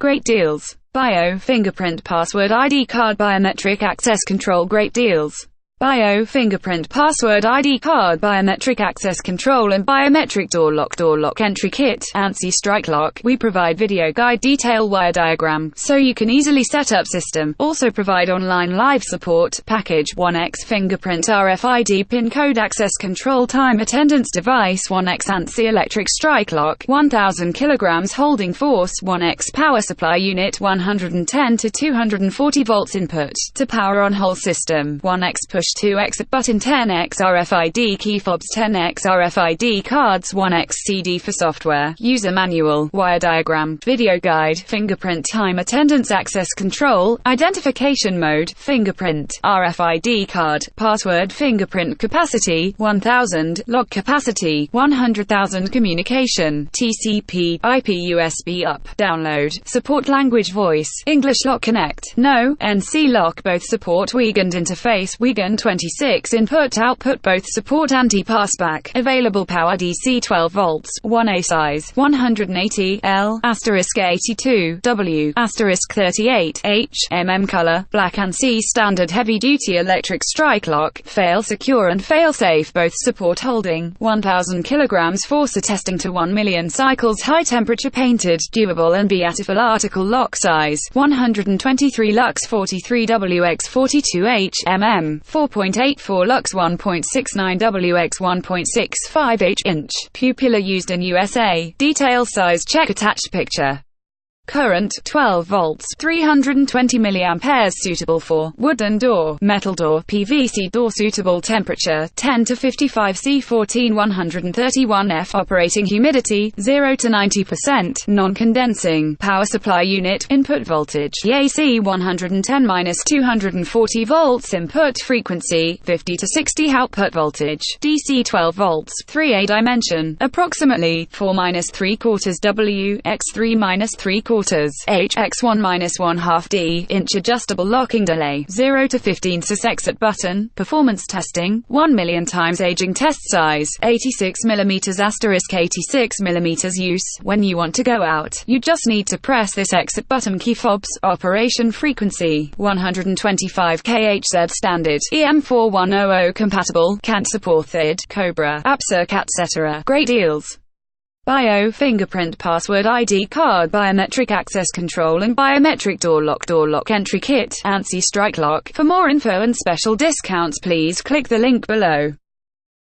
Great deals. Bio Fingerprint Password ID Card Biometric Access Control. Great deals. Bio Fingerprint Password ID Card Biometric Access Control and Biometric Door Lock Entry Kit, ANSI Strike Lock. We provide video guide detail wire diagram, so you can easily set up system. Also provide online live support. Package 1x Fingerprint RFID Pin Code Access Control Time Attendance Device 1x ANSI Electric Strike Lock 1000 kg Holding Force 1x Power Supply Unit 110 to 240 volts input to power on whole system 1x Push 2 exit button 10x RFID key fobs 10x RFID cards 1x CD for software user manual wire diagram video guide fingerprint time attendance access control identification mode fingerprint RFID card password fingerprint capacity 1000 lock capacity 100,000 communication TCP IP USB up download support language voice English lock connect no NC lock both support Wiegand interface Wiegand 26 input-output both support anti-passback. Available power DC 12 volts, 1A size, 180 L, asterisk 82 W, asterisk 38 H, color, black ANSI standard heavy-duty electric strike lock, fail secure and fail-safe both support holding, 1000 kilograms force attesting to 1 million cycles high temperature painted, durable and beautiful article lock size, 123 lux 43 WX 42 H 4.84 lux 1.69 WX 1.65 H inch. Pupilla used in USA. Detail size check attached picture. Current 12 volts 320 milliamperes suitable for wooden door, metal door, PVC door suitable temperature 10 to 55 C 14 131 F operating humidity 0 to 90% non-condensing power supply unit input voltage AC 110-240 volts input frequency 50 to 60 output voltage DC 12 volts 3A dimension approximately 4-3/4 W x 3-3/4 H x 1-1/2 D inch adjustable locking delay 0 to 15 sus exit button performance testing 1 million times aging test size 86 mm asterisk 86 mm use when you want to go out you just need to press this exit button key fobs operation frequency 125 kHz standard EM4100 compatible can't support THID Cobra APSA etc. Great deals. Bio Fingerprint Password ID Card Biometric Access Control and Biometric Door Lock Entry Kit, ANSI Strike Lock. For more info and special discounts please click the link below.